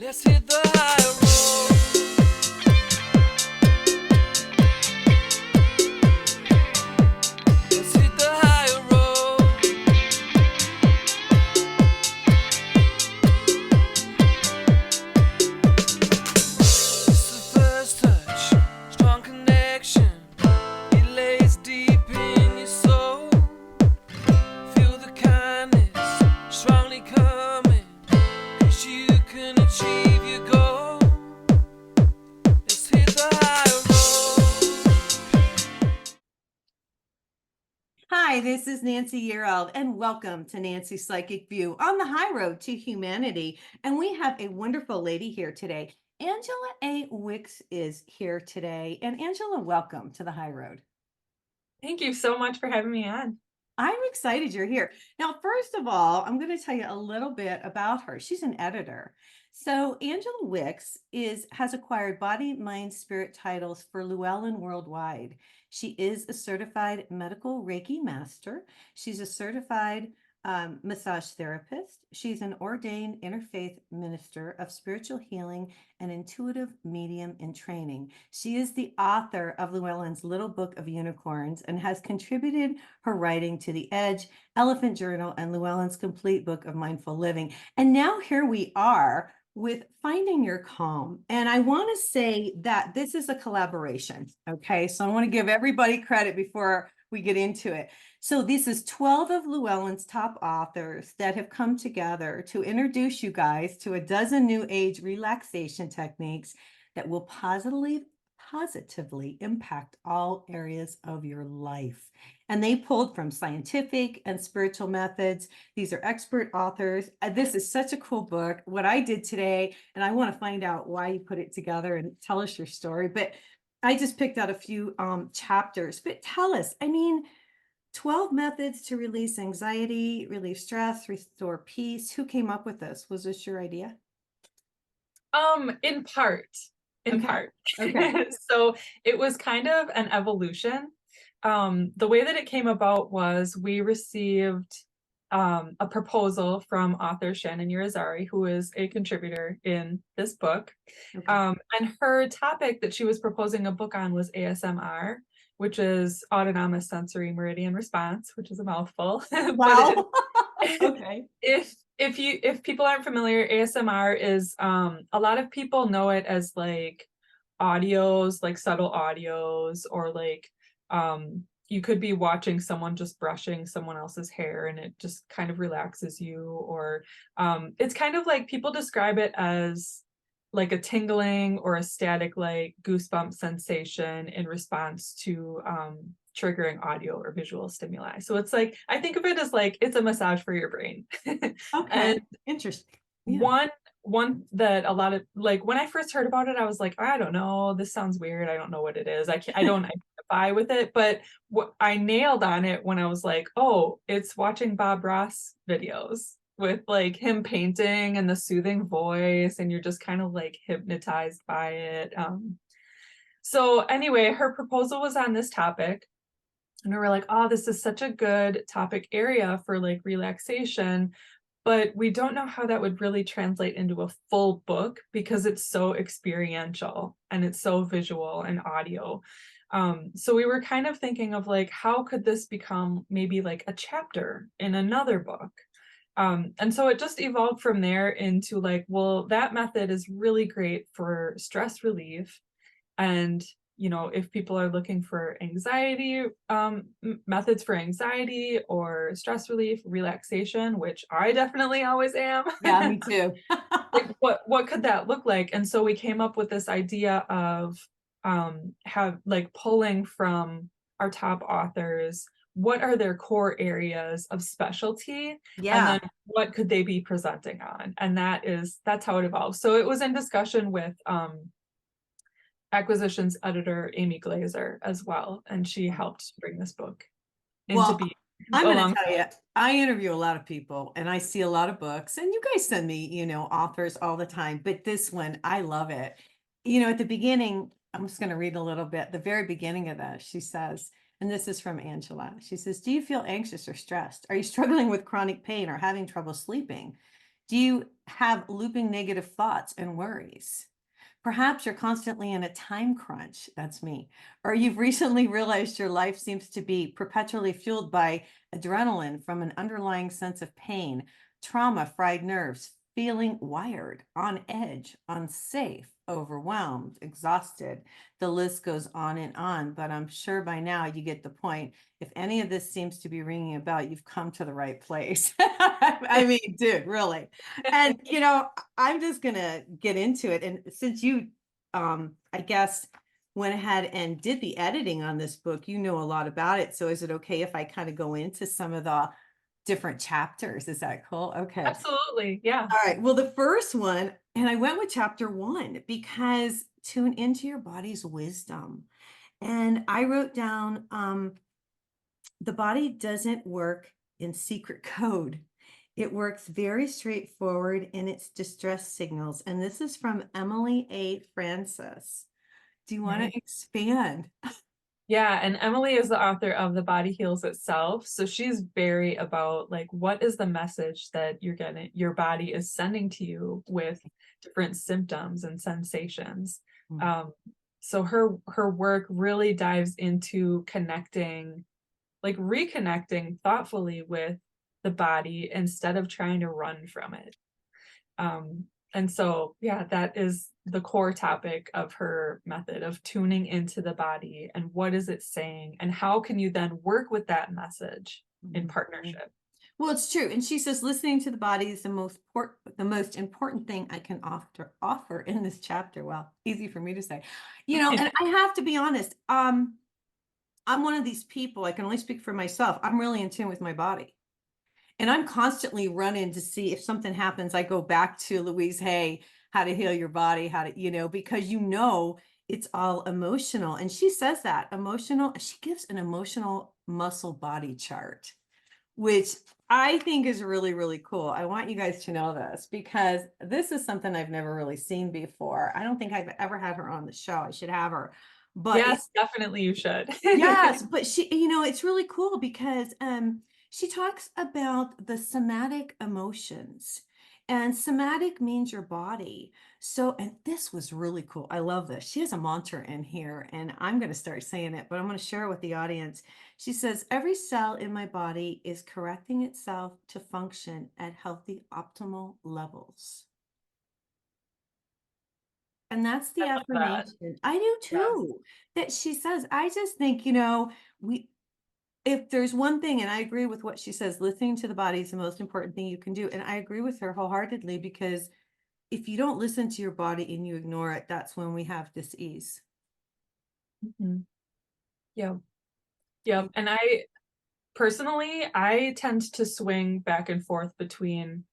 Let's hit the high road. Let's hit the high road. It's the first touch, strong connection. It lays deep in your soul. Feel the kindness strongly coming. 'Cause you can achieve your goal. Let's hit the high road. Hi, this is Nancy Yearold, and welcome to Nancy's Psychic View on the high road to humanity. And we have a wonderful lady here today. Angela A. Wicks is here today. And Angela, welcome to the high road. Thank you so much for having me on. I'm excited you're here. Now, first of all, I'm going to tell you a little bit about her. She's an editor. So Angela Wicks has acquired body, mind, spirit titles for Llewellyn worldwide. She is a certified medical Reiki master. She's a certified massage therapist. She's an ordained interfaith minister of spiritual healing and intuitive medium in training. She is the author of Llewellyn's Little Book of Unicorns and has contributed her writing to The Edge, Elephant Journal, and Llewellyn's Complete Book of Mindful Living. And now here we are with Finding Your Calm. And I want to say that this is a collaboration. Okay. So I want to give everybody credit before we get into it. So this is 12 of Llewellyn's top authors that have come together to introduce you guys to a dozen new age relaxation techniques that will positively impact all areas of your life. And they pulled from scientific and spiritual methods. These are expert authors. This is such a cool book. What I did today, and I want to find out why you put it together and tell us your story, but I just picked out a few chapters. But tell us, 12 methods to release anxiety, relieve stress, restore peace. Who came up with this? Was this your idea? In part. Okay. So it was kind of an evolution. The way that it came about was we received a proposal from author Shannon Urizari, who is a contributor in this book. Okay. And her topic that she was proposing a book on was ASMR, which is autonomous sensory meridian response, which is a mouthful. Wow. Okay. If people aren't familiar, ASMR is a lot of people know it as like audios, like subtle audios, or like you could be watching someone just brushing someone else's hair and it just kind of relaxes you, or it's kind of like people describe it as like a tingling or a static like goosebump sensation in response to triggering audio or visual stimuli. So it's like, I think of it as like it's a massage for your brain. Okay. And interesting. Yeah. one that a lot of, like, when I first heard about it, I was like, I don't know, this sounds weird, I don't know what it is, I don't identify with it. But what I nailed on it when I was like, oh, it's watching Bob Ross videos with like him painting and the soothing voice, and you're just kind of like hypnotized by it. So anyway, her proposal was on this topic, and we were like, oh, this is such a good topic area for like relaxation, but we don't know how that would really translate into a full book because it's so experiential and it's so visual and audio. So we were kind of thinking of like, how could this become maybe like a chapter in another book? And so it just evolved from there into like, well, that method is really great for stress relief. And, you know, if people are looking for anxiety, methods for anxiety or stress relief, relaxation, which I definitely always am. Yeah, me too. Like, what could that look like? And so we came up with this idea of pulling from our top authors, what are their core areas of specialty, Yeah. and then what could they be presenting on? And that's how it evolved. So it was in discussion with acquisitions editor Amy Glazer as well, and she helped bring this book into being. I'm going to tell you, I interview a lot of people and I see a lot of books, and you guys send me, authors all the time, but this one, I love it. At the beginning, I'm just going to read a little bit. The very beginning of this, she says, and this is from Angela. She says, do you feel anxious or stressed? Are you struggling with chronic pain or having trouble sleeping? Do you have looping negative thoughts and worries? Perhaps you're constantly in a time crunch. That's me. Or you've recently realized your life seems to be perpetually fueled by adrenaline from an underlying sense of pain, trauma, fried nerves, feeling wired, on edge, unsafe, overwhelmed, exhausted. The list goes on, but I'm sure by now you get the point. If any of this seems to be ringing a bell, you've come to the right place. I mean, dude, really. And I'm just gonna get into it. And since you I guess went ahead and did the editing on this book, you know a lot about it. So is it okay if I kind of go into some of the different chapters? Is that cool? Okay. Absolutely. Yeah. All right. Well, the first one, and I went with chapter 1 because tune into your body's wisdom. And I wrote down the body doesn't work in secret code. It works very straightforward in its distress signals. And this is from Emily A. Francis. Do you want Right. to expand? Yeah, and Emily is the author of The Body Heals Itself. So she's very about like what is the message that your body is sending to you with different symptoms and sensations. Mm. So her work really dives into connecting, like reconnecting thoughtfully with the body instead of trying to run from it. And so, yeah, that is the core topic of her method of tuning into the body and what is it saying and how can you then work with that message in partnership. Well, it's true. And she says listening to the body is the most important thing I can offer in this chapter. Well, easy for me to say. And I have to be honest. I'm one of these people, I can only speak for myself. I'm really in tune with my body. And I'm constantly running to see if something happens. I go back to Louise Hay, how to heal your body, how to, because it's all emotional. And she says that emotional, she gives an emotional muscle body chart, which I think is really, really cool. I want you guys to know this because this is something I've never really seen before. I don't think I've ever had her on the show. I should have her. But Yes, definitely you should. yes, but she, it's really cool because she talks about the somatic emotions. And somatic means your body. So, and this was really cool. I love this. She has a mantra in here, and I'm going to start saying it, but I'm going to share it with the audience. She says, every cell in my body is correcting itself to function at healthy, optimal levels. And that's the I love that. affirmation. I do too. That she says, I just think, if there's one thing, and I agree with what she says, listening to the body is the most important thing you can do. And I agree with her wholeheartedly because if you don't listen to your body and you ignore it, that's when we have dis-ease. Mhm. Yep. Yep. And I personally, I tend to swing back and forth between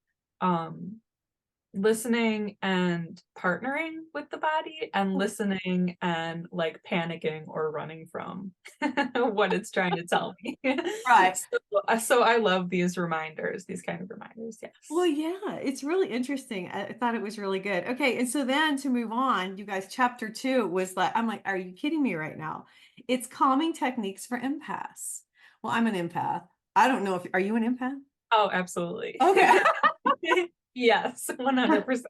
listening and partnering with the body and listening and like panicking or running from what it's trying to tell me. Right. So I love these kind of reminders. Yes. Well, yeah, it's really interesting. I thought it was really good. Okay, and so then to move on, you guys, chapter 2 was like, I'm like, are you kidding me right now? It's calming techniques for empaths. Well, I'm an empath. I don't know are you an empath? Oh, absolutely. Okay. Yes, 100%.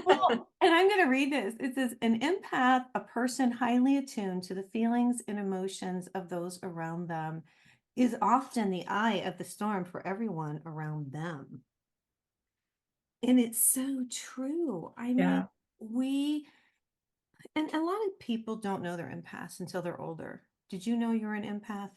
Well, and I'm going to read this. It says, an empath, a person highly attuned to the feelings and emotions of those around them, is often the eye of the storm for everyone around them. And it's so true. I mean, and a lot of people don't know they're empaths until they're older. Did you know you were an empath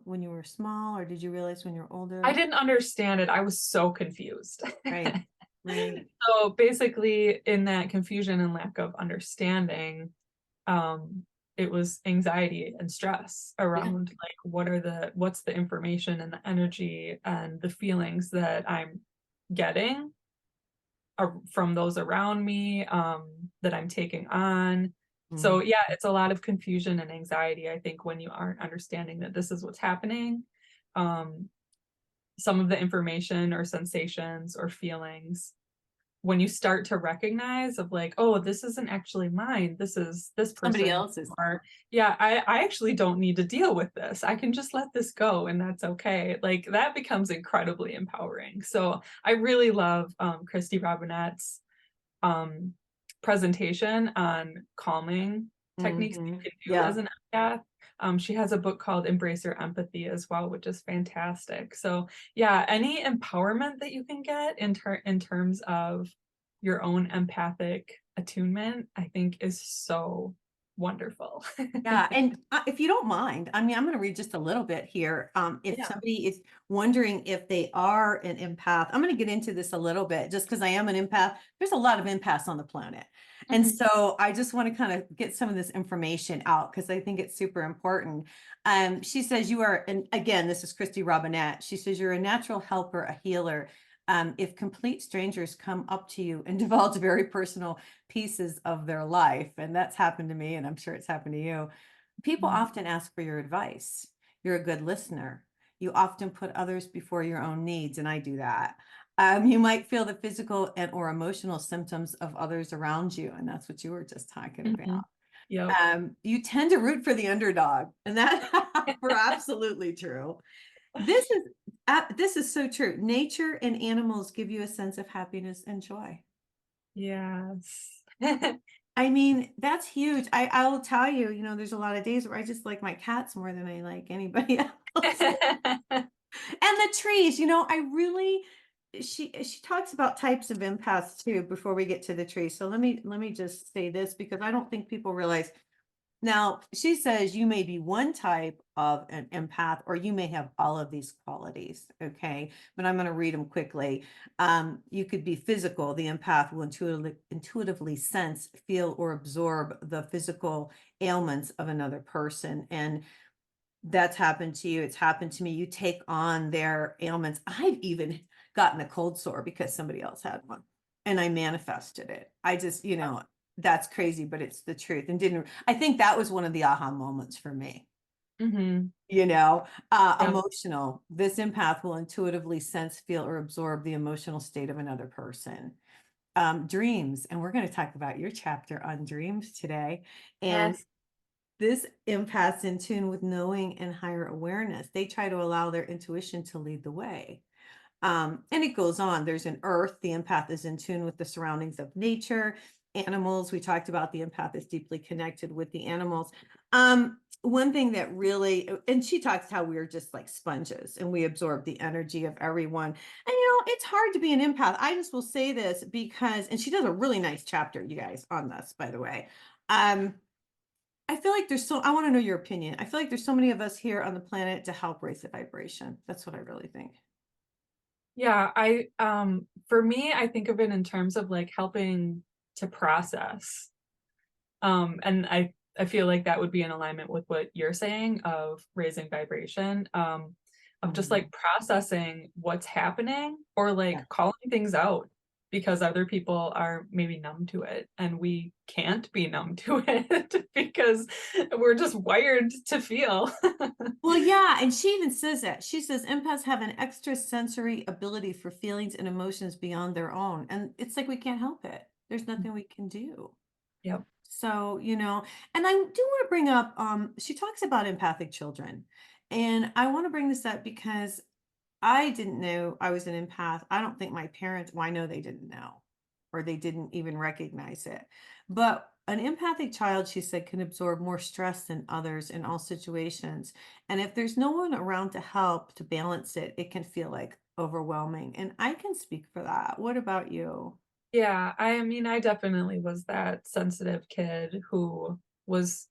when you were small, or did you realize when you're older? I didn't understand it. I was so confused. Right. Right. So basically, in that confusion and lack of understanding, it was anxiety and stress around like what's the information and the energy and the feelings that I'm getting from those around me, that I'm taking on. So yeah, it's a lot of confusion and anxiety, I think, when you aren't understanding that this is what's happening. Some of the information or sensations or feelings when you start to recognize of like, oh, this isn't actually mine, this is this Somebody person, else's. or yeah, I actually don't need to deal with this, I can just let this go and that's okay. Like that becomes incredibly empowering. So I really love Kristy Robinett's presentation on calming techniques you can do Yeah. as an empath. She has a book called Embrace Your Empathy as well, which is fantastic. So yeah, any empowerment that you can get in terms of your own empathic attunement, I think is so wonderful. Yeah, and if you don't mind, I mean, I'm going to read just a little bit here. If Yeah. somebody is wondering if they are an empath, I'm going to get into this a little bit just because I am an empath. There's a lot of empaths on the planet. And Mhm. so I just want to kind of get some of this information out because I think it's super important. She says you are, and again, this is Kristy Robinett. She says you're a natural helper, a healer. If complete strangers come up to you and divulge very personal pieces of their life, and that's happened to me, and I'm sure it's happened to you, people Mhm. often ask for your advice. You're a good listener. You often put others before your own needs, and I do that. You might feel the physical and or emotional symptoms of others around you, and that's what you were just talking Mhm. about. Yep. You tend to root for the underdog, and that we're absolutely true. This is so true. Nature and animals give you a sense of happiness and joy. Yes. I mean, that's huge. I will tell you, you know, there's a lot of days where I just like my cats more than I like anybody else. And the trees, you know, I really she talks about types of empaths too before we get to the trees. So let me just say this because I don't think people realize. Now, she says you may be one type of an empath, or you may have all of these qualities. Okay. But I'm going to read them quickly. You could be physical. The empath will intuitively sense, feel, or absorb the physical ailments of another person. And that's happened to you. It's happened to me. You take on their ailments. I've even gotten a cold sore because somebody else had one and I manifested it. I just, you know, that's crazy, but it's the truth. And I think that was one of the aha moments for me, Hmm. you know, Yep. emotional. This empath will intuitively sense, feel, or absorb the emotional state of another person. Dreams. And we're going to talk about your chapter on dreams today. And Yes. this empath's in tune with knowing and higher awareness. They try to allow their intuition to lead the way. And it goes on. There's an earth. The empath is in tune with the surroundings of nature, animals. We talked about the empath is deeply connected with the animals. One thing that really, and she talks how we're just like sponges and we absorb the energy of everyone. And you know, it's hard to be an empath. I just will say this because, and she does a really nice chapter, you guys, on this, by the way. I feel like I want to know your opinion. I feel like there's so many of us here on the planet to help raise the vibration. That's what I really think. Yeah, for me, I think of it in terms of like helping to process. And I feel like that would be in alignment with what you're saying of raising vibration, of just like processing what's happening or Yeah. like calling things out because other people are maybe numb to it and we can't be numb to it because we're just wired to feel. Well, yeah, and she even says that. She says empaths have an extra sensory ability for feelings and emotions beyond their own. And it's like we can't help it. There's nothing we can do. Yep. So, you know, and I do want to bring up, she talks about empathic children. And I want to bring this up because I didn't know I was an empath. I don't think my parents, well, I know they didn't know, or they didn't even recognize it. But an empathic child, she said, can absorb more stress than others in all situations. And if there's no one around to help to balance it, it can feel like overwhelming. And I can speak for that. What about you? Yeah, I mean, I definitely was that sensitive kid who was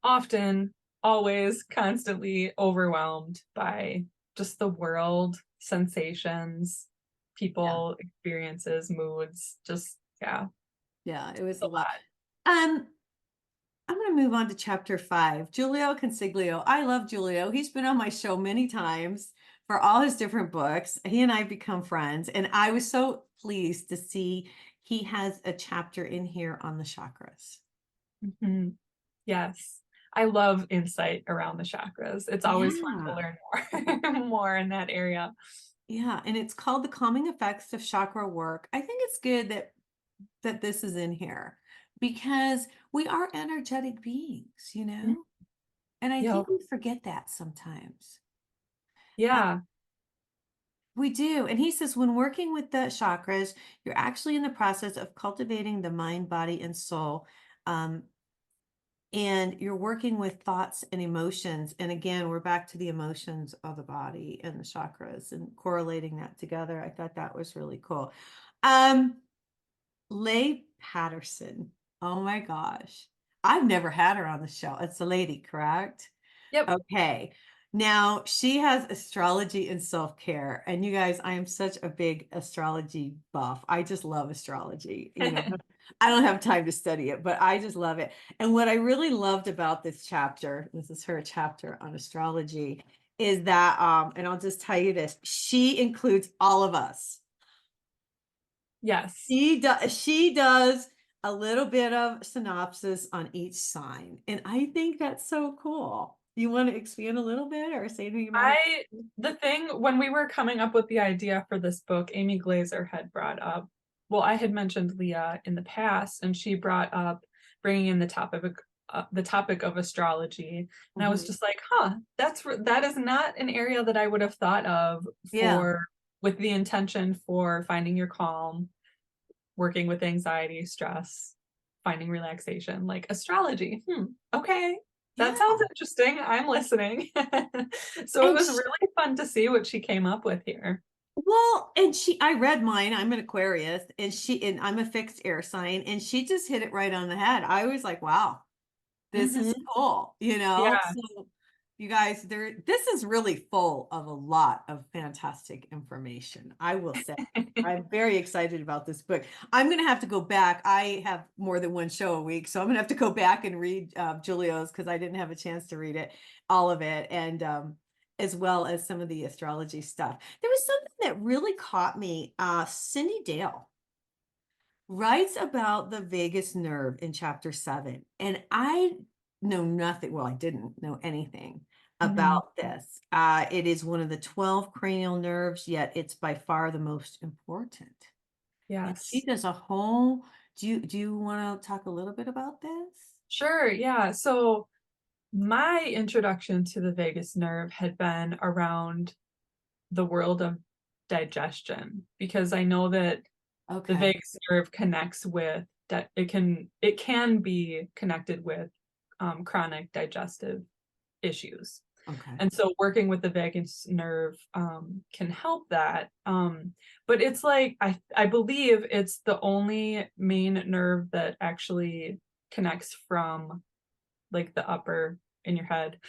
often, always, constantly overwhelmed by just the world, sensations, Yeah. people, experiences, moods, just, yeah, Yeah, it was a a lot. lot. Um, I'm going to move on to chapter 5. Julio Consiglio. I love Julio. He's been on my show many times for all his different books. He and I become friends, and I was so pleased to see he has a chapter in here on the chakras. Mhm. Yes. I love insight around the chakras. It's always fun to Yeah. learn more, more in that area. Yeah, and it's called The Calming Effects of Chakra Work. I think it's good that this is in here because we are energetic beings, you Mm. know? And I Yep. think we forget that sometimes. Yeah. We do. And he says, when working with the chakras, you're actually in the process of cultivating the mind, body, and soul. Um, and you're working with thoughts and emotions. And again, we're back to the emotions of the body and the chakras and correlating that together. I thought that was really cool. Um, Leah Patterson. Oh my gosh. I've never had her on the show. It's a lady, correct? Yep. Okay. Now she has astrology and self care. And you guys, I am such a big astrology buff. I just love astrology. You know, I don't have time to study it, but I just love it. And what I really loved about this chapter, this is her chapter on astrology, is that, and I'll just tell you this, she includes all of us. Yes. She does a little bit of synopsis on each sign. And I think that's so cool. You want to expand a little bit or say anything about it? The thing when we were coming up with the idea for this book, Amy Glazer had brought up, well, I had mentioned Leah in the past, and she brought up bringing in the topic of astrology, and I was Mhm. just like, that is not an area that I would have thought of Yeah. with the intention for finding your calm, working with anxiety, stress, finding relaxation, like astrology. Okay. Yeah. That sounds interesting. I'm listening. So it And was she, really fun to see what she came up with here. well, and I read mine. I'm an Aquarius and I'm a fixed air sign and she just hit it right on the head. I was like, wow, this is Mhm. cool, you know? Yeah. So you guys, this is really full of a lot of fantastic information. I will say. I'm very excited about this book. I'm going to have to go back. I have more than one show a week, so I'm going to have to go back and read Julio's because I didn't have a chance to read it, all of it, and as well as some of the astrology stuff. There was something that really caught me. Cyndi Dale writes about the vagus nerve in chapter 7, and I know nothing. Well, I didn't know anything Mhm. about this. It is one of the 12 cranial nerves, yet it's by far the most important. And she Yes. does a whole, do you want to talk a little bit about this? Sure. Yeah. So my introduction to the vagus nerve had been around the world of digestion, because I know that the Okay. vagus nerve connects with that it can be connected with chronic digestive issues. Okay. And so working with the vagus nerve can help that. But it's like I believe it's the only main nerve that actually connects from like the upper in your head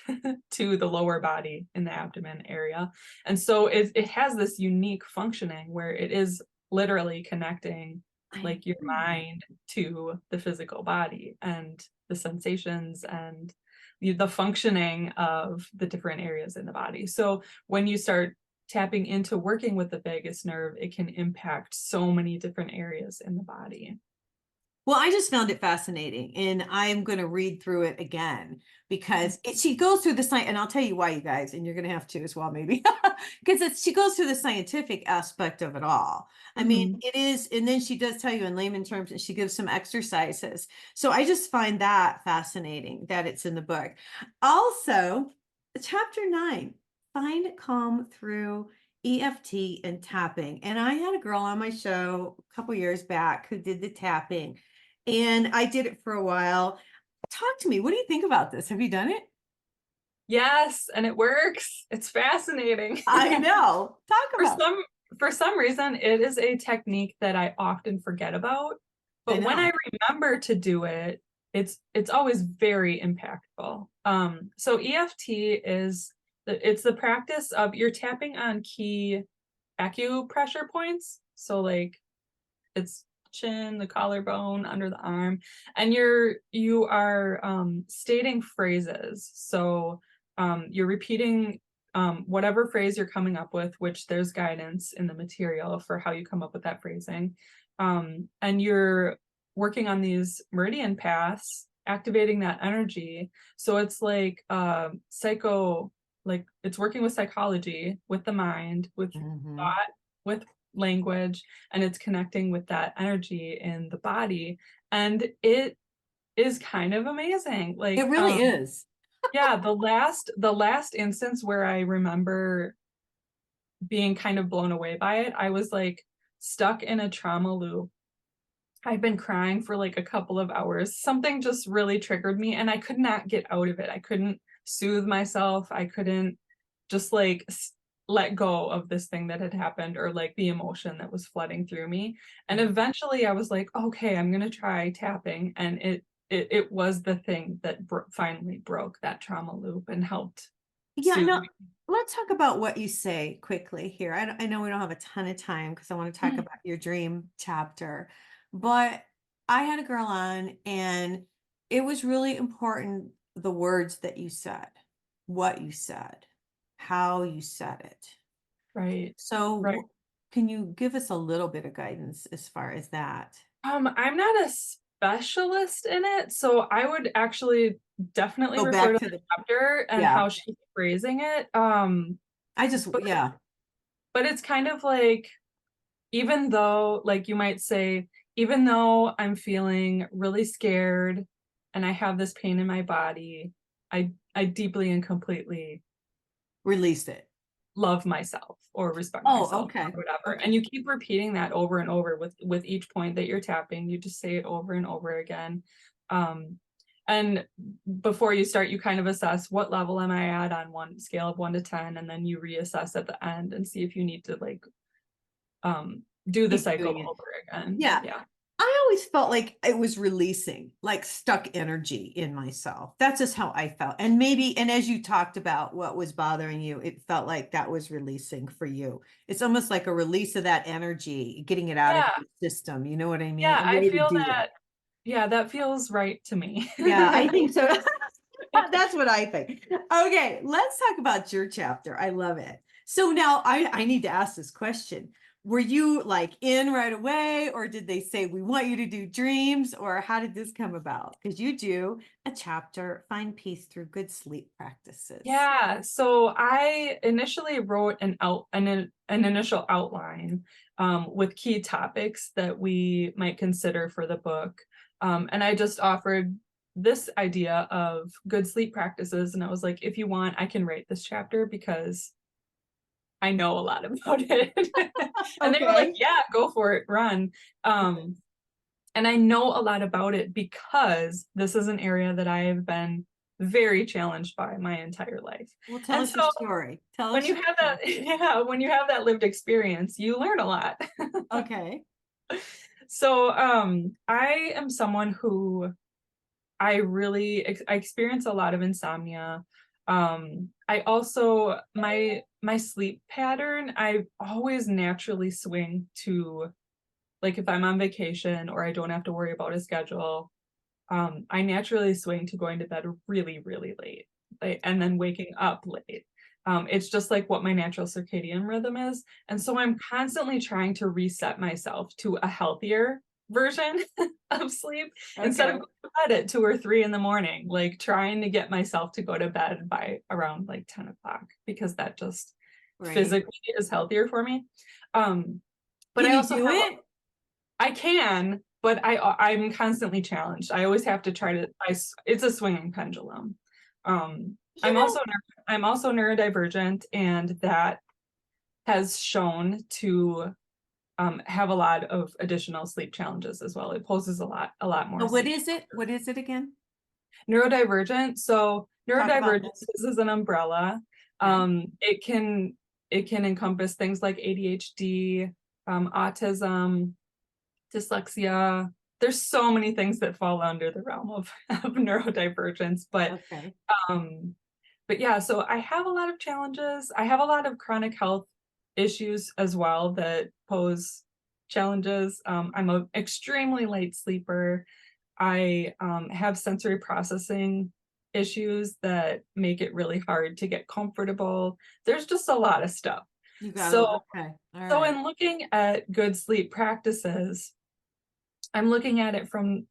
to the lower body in the abdomen area. And so it has this unique functioning where it is literally connecting I like your know. mind to the physical body and the sensations and the functioning of the different areas in the body. So when you start tapping into working with the vagus nerve, it can impact so many different areas in the body. Well, I just found it fascinating, and I'm going to read through it again because she goes through the science, and I'll tell you why, you guys, and you're going to have to as well, maybe, because she goes through the scientific aspect of it all. I mean, Mhm. it is, and then she does tell you in layman terms, and she gives some exercises. So I just find that fascinating that it's in the book. Also, chapter 9, find calm through EFT and tapping. And I had a girl on my show a couple years back who did the tapping. And I did it for a while. Talk to me. What do you think about this? Have you done it? Yes, and it works. It's fascinating. I know. Talk For about it. some for some reason, it is a technique that I often forget about, I but when know. I remember to do it, it's always very impactful. So EFT it's the practice of you're tapping on key acupressure points. So like it's chin, the collarbone, under the arm, and you are stating phrases. So you're repeating whatever phrase you're coming up with, which there's guidance in the material for how you come up with that phrasing. And you're working on these meridian paths, activating that energy. So it's like like it's working with psychology, with the mind, with Mhm. thought, with language, and it's connecting with that energy in the body. And it is kind of amazing. It really is. Yeah, the last instance where I remember being kind of blown away by it, I was like stuck in a trauma loop. I'd been crying for like a couple of hours. Something just really triggered me and I could not get out of it. I couldn't soothe myself. I couldn't just like let go of this thing that had happened, or like the emotion that was flooding through me. And eventually I was like, okay, I'm going to try tapping. And it was the thing that finally broke that trauma loop and helped Yeah, soothe no, me. let's talk about what you say quickly here. I know we don't have a ton of time because I want to talk about your dream chapter, but I had a girl on and it was really important the words that you said, what you said, how you said it. Right. So, Right. can you give us a little bit of guidance as far as that? I'm not a specialist in it, so I would actually definitely Go refer back to to the the, chapter and yeah, how she's phrasing it. I just, But yeah, but it's kind of like, even though, like you might say, even though I'm feeling really scared and I have this pain in my body, I deeply and completely release it. love myself or respect Oh, myself okay. or whatever. Okay. And you keep repeating that over and over with each point that you're tapping. You just say it over and over again. And before you start, you kind of assess, what level am I at on one scale of 1 to 10, and then you reassess at the end and see if you need to like do the Keep cycle doing it. over again. Yeah. Yeah. I always felt like it was releasing, like stuck energy in myself. That's just how I felt. And maybe, and as you talked about what was bothering you, it felt like that was releasing for you. It's almost like a release of that energy, getting it out of Yeah. your system. You know what I mean? Yeah. A I way to feel do that. that. Yeah, that feels right to me. Yeah, I think so. That's what I think. Okay, let's talk about your chapter. I love it. So now I need to ask this question. Were you like in right away, or did they say, we want you to do dreams, or how did this come about? Because you do a chapter, Find Peace Through Good Sleep Practices. Yeah, so I initially wrote an initial outline with key topics that we might consider for the book. And I just offered this idea of good sleep practices. And I was like, if you want, I can write this chapter because I know a lot about it. And they were like, Okay. yeah, go for it, run. And I know a lot about it because this is an area that I have been very challenged by my entire life. Well, tell And us your so story. Tell when us you your have that, yeah, when you have that lived experience, you learn a lot. Okay. So I am someone who I experience a lot of insomnia. I also, my sleep pattern, I always naturally swing to, like, if I'm on vacation or I don't have to worry about a schedule, I naturally swing to going to bed really, really late, and then waking up late. It's just like what my natural circadian rhythm is. And so I'm constantly trying to reset myself to a healthier version of sleep instead of Okay. going to bed at 2 or 3 in the morning, like trying to get myself to go to bed by around like 10 o'clock, because that just Right. physically is healthier for me. But Can I you also do have it? I can, but I'm constantly challenged. I always have to try to. It's a swinging pendulum. You know, I'm also neurodivergent, and that has shown to have a lot of additional sleep challenges as well. It poses a lot more what sleep. is it? What is it again? Neurodivergent. So Talk about neurodivergence this. is an umbrella. Okay. It can encompass things like ADHD, autism, dyslexia. There's so many things that fall under the realm of neurodivergence, Okay. um but yeah, so I have a lot of challenges. I have a lot of chronic health issues as well that pose challenges. I'm an extremely late sleeper. I have sensory processing issues that make it really hard to get comfortable. There's just a lot of stuff. You got So it. Okay. All so right. in looking at good sleep practices, I'm looking at it from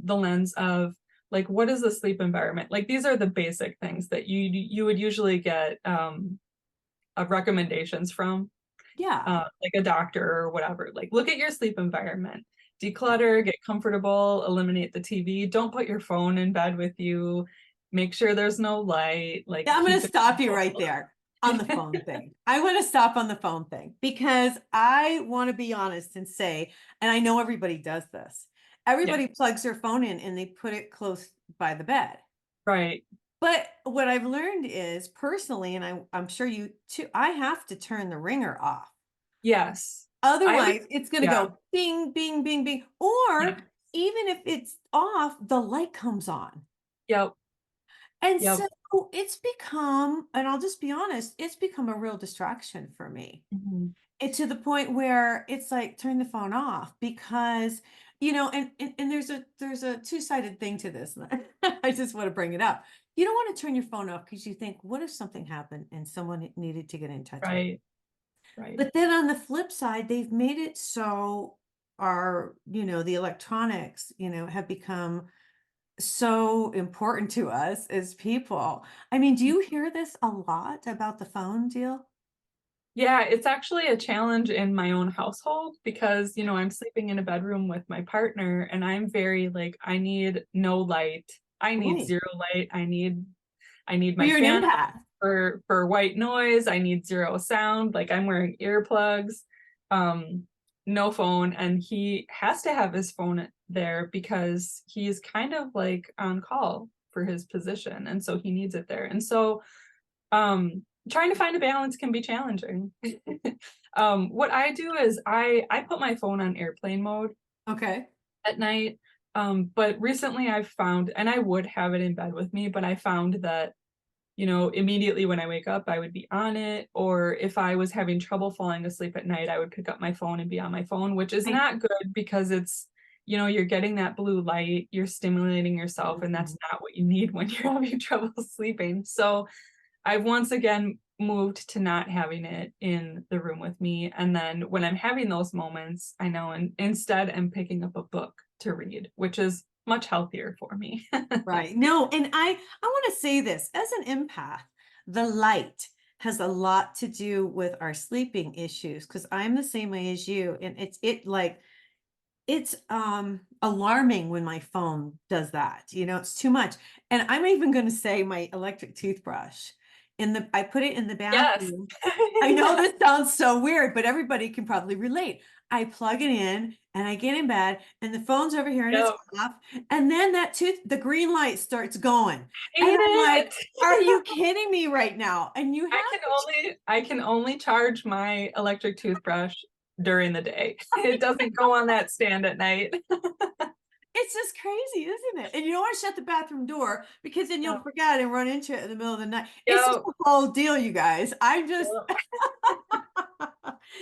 the lens of like, what is the sleep environment? Like, these are the basic things that you would usually get recommendations from Yeah. like a doctor or whatever. Like, look at your sleep environment, declutter, get comfortable, eliminate the TV, don't put your phone in bed with you, make sure there's no light, like Yeah, I'm going keep to it stop you simple. right there on the phone thing. I want to stop on the phone thing because I want to be honest and say, and I know everybody does this. Everybody plugs their phone in and they put it close by the bed. Right. But what I've learned is personally, and I'm sure you too, I have to turn the ringer off. Yes. Otherwise, it's going to Yeah. go bing, bing, bing, bing. Or Yeah. even if it's off, the light comes on. Yep. And Yep. so it's become, and I'll just be honest, it's become a real distraction for me. Mhm. It's to the point where it's like turn the phone off because, and there's a two-sided thing to this. And I just want to bring it up. You don't want to turn your phone off because you think, what if something happened and someone needed to get in touch with? Right. Right. But then on the flip side, they've made it so the electronics, have become so important to us as people. I mean, do you hear this a lot about the phone deal? Yeah, it's actually a challenge in my own household because, I'm sleeping in a bedroom with my partner and I'm very like, I need no light. I need Right. zero light. I need Well, my you're an fan empath. for white noise. I need zero sound. Like I'm wearing earplugs, um, no phone, and he has to have his phone there because he's kind of like on call for his position, and so he needs it there. And so, trying to find a balance can be challenging. What I do is I put my phone on airplane mode Okay. at night. But recently I've found, and I would have it in bed with me, but I found that immediately when I wake up, I would be on it. Or if I was having trouble falling asleep at night, I would pick up my phone and be on my phone, which is I not good because it's, you're getting that blue light, you're stimulating yourself, and that's not what you need when you're having trouble sleeping. So I've once again moved to not having it in the room with me. And then when I'm having those moments, I know, and instead I'm picking up a book to read, which is much healthier for me. Right. No, and I want to say this as an empath, the light has a lot to do with our sleeping issues because I'm the same way as you. And it's alarming when my phone does that. It's too much. And I'm even going to say my electric toothbrush I put it in the Yes. bathroom. I know this sounds so weird, but everybody can probably relate. I plug it in and I get in bed and the phone's over here and it's Yep. off. And then the green light starts going. And Hate I'm like, it. are you kidding me right now? And you have I can only charge my electric toothbrush during the day. It doesn't go on that stand at night. it's just crazy, isn't it? And you don't want to shut the bathroom door because then you'll Yep. forget and run into it in the middle of the night. It's just Yep. a whole deal, you guys. I'm just Yep.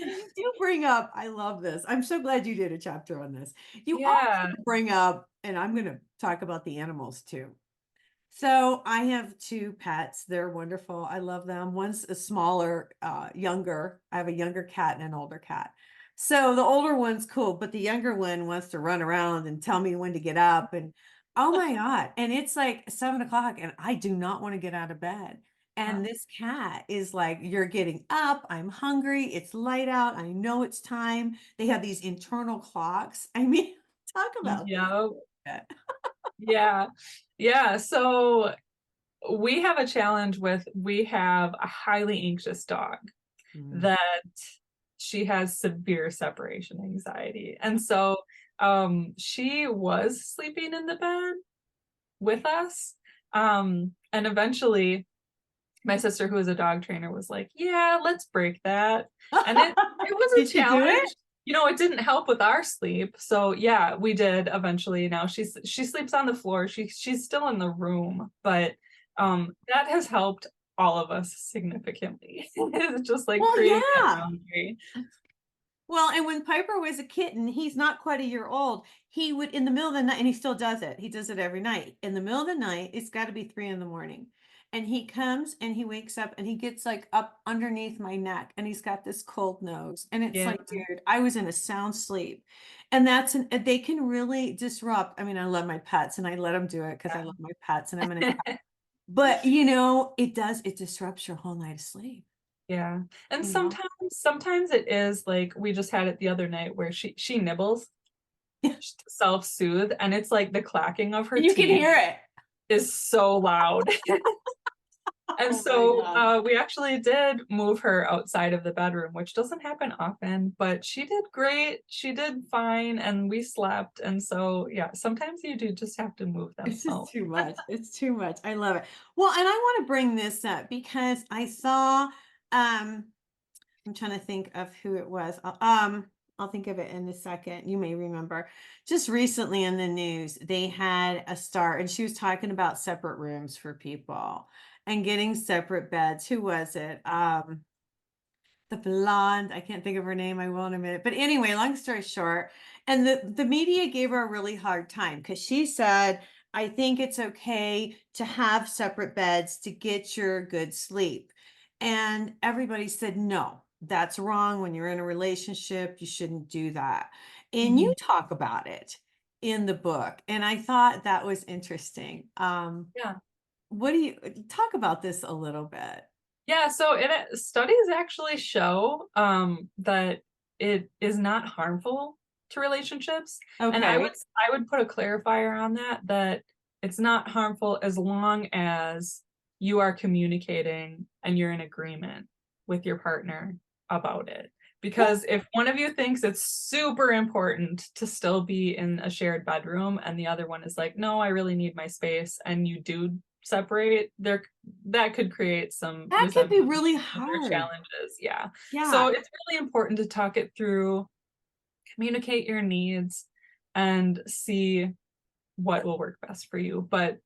you do bring up, I love this. I'm so glad you did a chapter on this. You Yeah. also bring up, and I'm going to talk about the animals too. So I have two pets. They're wonderful. I love them. One's a smaller, younger. I have a younger cat and an older cat. So the older one's cool, but the younger one wants to run around and tell me when to get up. And oh my God. And it's like 7 o'clock and I do not want to get out of bed. And this cat is like, you're getting up. I'm hungry. It's light out. I know it's time. They have these internal clocks. I mean, talk about Yep. that. Yeah. Yeah. So we have a challenge we have a highly anxious dog Mm. that she has severe separation anxiety. And so she was sleeping in the bed with us. And eventually my sister, who is a dog trainer, was like, yeah, let's break that. And it was a Did you do challenge. it? It didn't help with our sleep. So yeah, we did eventually. Now she sleeps on the floor. She's still in the room, but that has helped all of us significantly. It's just like Well, creating that yeah. boundary. Well, and when Piper was a kitten, he's not quite a year old. He would, in the middle of the night, and he still does it. He does it every night. In the middle of the night, it's got to be 3 in the morning. And he comes and he wakes up and he gets like up underneath my neck and he's got this cold nose. And it's Yeah. like, dude, I was in a sound sleep. And they can really disrupt. I mean, I love my pets and I let them do it because I love my pets and I'm an empath. But it disrupts your whole night of sleep. Yeah. And You know? sometimes it is like we just had it the other night where she nibbles Yeah. to self-soothe, and it's like the clacking of her You can teeth hear it. is so loud. And Oh my so God. we actually did move her outside of the bedroom, which doesn't happen often, but she did great. She did fine, and we slept. And so, yeah, sometimes you do just have to move them It's just out. too much. It's too much. I love it. Well, and I want to bring this up because I saw, I'm trying to think of who it was. I'll think of it in a second. You may remember. Just recently in the news, they had a star and she was talking about separate rooms for people and getting separate beds. Who was it? The blonde, I can't think of her name. I will in a minute. But anyway, long story short, and the media gave her a really hard time because she said, I think it's okay to have separate beds to get your good sleep. And everybody said, no, that's wrong. When you're in a relationship, you shouldn't do that. And you Mhm. talk about it in the book. And I thought that was interesting. Yeah. What do you talk about this a little bit? Yeah, so studies actually show that it is not harmful to relationships. And Okay. I would put a clarifier on that it's not harmful as long as you are communicating and you're in agreement with your partner about it. Because if one of you thinks it's super important to still be in a shared bedroom and the other one is like, no, I really need my space, and you do separate, that could create some That could be resentment really or hard. challenges. Yeah. So Yeah. it's really important to talk it through, communicate your needs, and see what will work best for you. But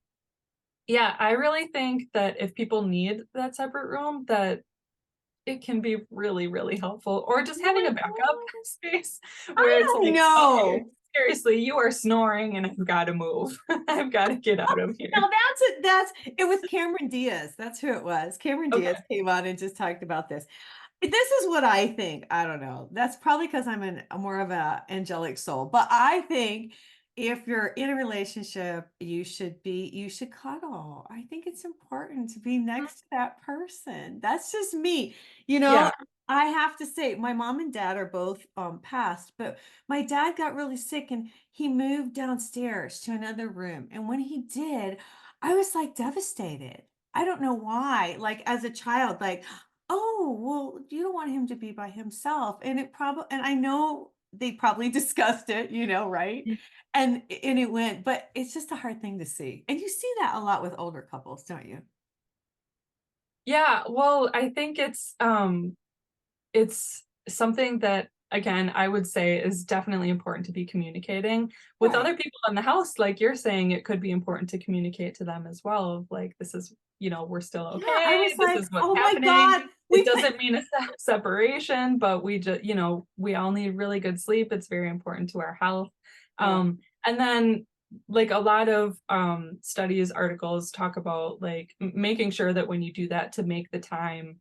yeah, I really think that if people need that separate room, that it can be really, really helpful. Or just Oh having my a backup God. space where I it's don't like, okay, know. seriously, you are snoring and I've got to move. I've got to get out of Now here. that's it was Cameron Diaz. That's who it was. Cameron Diaz Okay. came on and just talked about this. This is what I think. I don't know. That's probably because I'm a more of a angelic soul. But I think if you're in a relationship, you should cuddle. I think it's important to be next to that person. That's just me. You know, Yeah. I have to say, my mom and dad are both passed, but my dad got really sick and he moved downstairs to another room. And when he did, I was like devastated. I don't know why. Like as a child, like, oh, well, you don't want him to be by himself. And and I know they probably discussed it, right? And it went, but it's just a hard thing to see. And you see that a lot with older couples, don't you? Yeah, well, I think it's something that, again, I would say is definitely important to be communicating with Right. other people in the house. Like you're saying, it could be important to communicate to them as well. Of like, this is, we're still Yeah, I okay. was This like, is what's oh my happening. God, It we put doesn't mean a separation, but we just, we all need really good sleep. It's very important to our health. yeah. And then like a lot of studies, articles talk about like making sure that when you do that, to make the time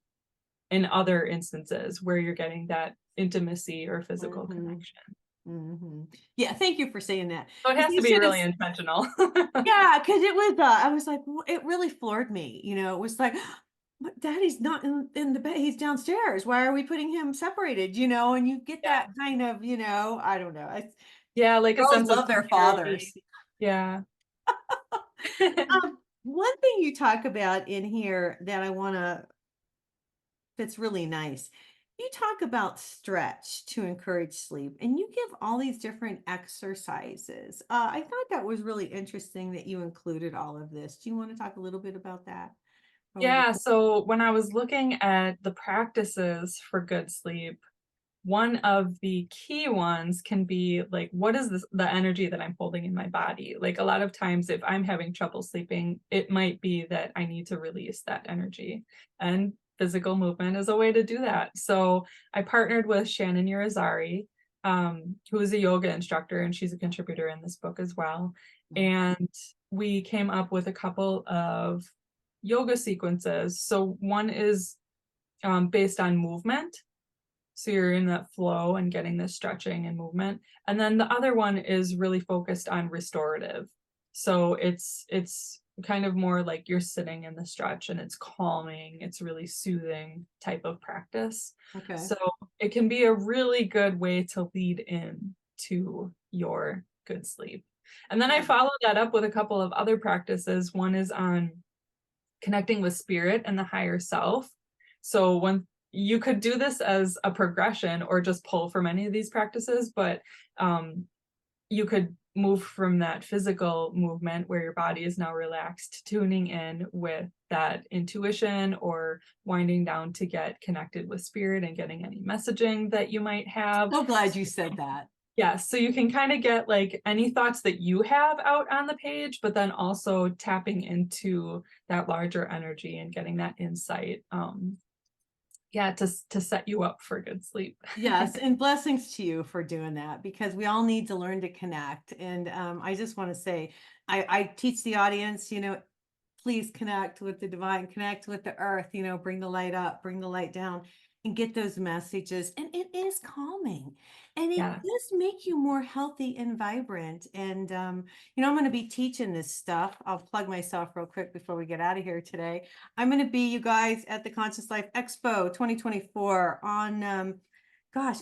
in other instances where you're getting that intimacy or physical hmm connection. hmm Yeah, thank you for saying that. So it 'Cause has to you be should have really intentional. Yeah, because it was, I was like, it really floored me. It was like, but daddy's not in the bed. He's downstairs. Why are we putting him separated? And you get Yeah. that kind of, I don't know. Yeah, like a Girls sense of love their security. fathers. Yeah. One thing you talk about in here that that's really nice. You talk about stretch to encourage sleep, and you give all these different exercises. I thought that was really interesting that you included all of this. Do you want to talk a little bit about that? Yeah, so when I was looking at the practices for good sleep, one of the key ones can be like, what is the energy that I'm holding in my body? Like a lot of times, if I'm having trouble sleeping, it might be that I need to release that energy. And physical movement is a way to do that. So I partnered with Shannon Urizari, who is a yoga instructor, and she's a contributor in this book as well. Mhm. And we came up with a couple of yoga sequences. So one is based on movement. So you're in that flow and getting this stretching and movement. And then the other one is really focused on restorative. So it's kind of more like you're sitting in the stretch and it's calming, it's really soothing type of practice. Okay. So it can be a really good way to lead in to your good sleep. And then I followed that up with a couple of other practices. One is on connecting with spirit and the higher self. So when you could do this as a progression or just pull from any of these practices, but you could move from that physical movement where your body is now relaxed, tuning in with that intuition or winding down to get connected with spirit and getting any messaging that you might have. So glad you said that. Yeah, so you can kind of get like any thoughts that you have out on the page, but then also tapping into that larger energy and getting that insight. To set you up for good sleep. Yes, and blessings to you for doing that, because we all need to learn to connect. And I just want to say, I teach the audience, please connect with the divine, connect with the earth, bring the light up, bring the light down, and get those messages. And it is calming, and it Yeah. does make you more healthy and vibrant. And I'm going to be teaching this stuff. I'll plug myself real quick before we get out of here today. I'm going to be, you guys, at the Conscious Life Expo 2024 on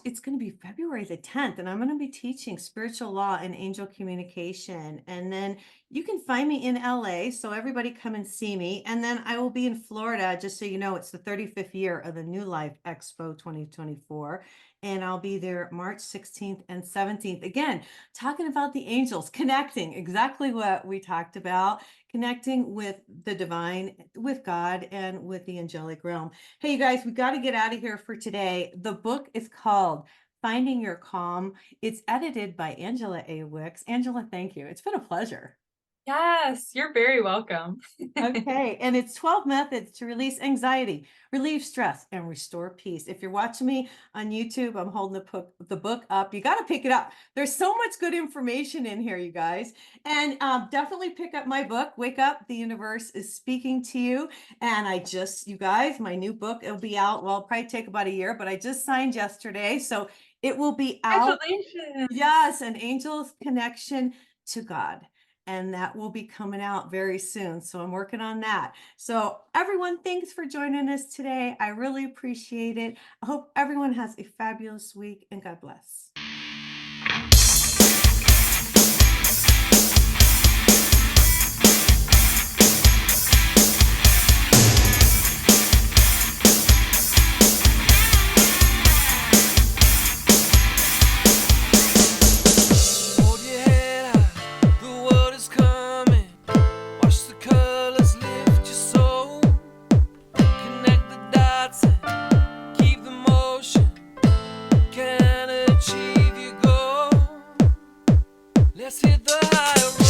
it's going to be February the 10th, and I'm going to be teaching spiritual law and angel communication. And then you can find me in LA, so everybody come and see me. And then I will be in Florida, just so you know, it's the 35th year of the New Life Expo 2024. And I'll be there March 16th and 17th. Again, talking about the angels, connecting, exactly what we talked about, connecting with the divine, with God, and with the angelic realm. Hey, you guys, we got to get out of here for today. The book is called Finding Your Calm. It's edited by Angela A. Wicks. Angela, thank you. It's been a pleasure. Yes, you're very welcome. Okay, and it's 12 methods to release anxiety, relieve stress, and restore peace. If you're watching me on YouTube, I'm holding the book up. You got to pick it up. There's so much good information in here, you guys. And definitely pick up my book, Wake Up, The Universe is Speaking to You. And you guys, my new book, it'll be out. Well, it'll probably take about a year, but I just signed yesterday. So it will be out. Congratulations. Yes, an angel's connection to God. And that will be coming out very soon. So I'm working on that. So everyone, thanks for joining us today. I really appreciate it. I hope everyone has a fabulous week, and God bless. Hold your head high, the world is coming. Watch the colors lift your soul. Connect the dots and keep the motion. Can achieve your goal. Let's hit the high road.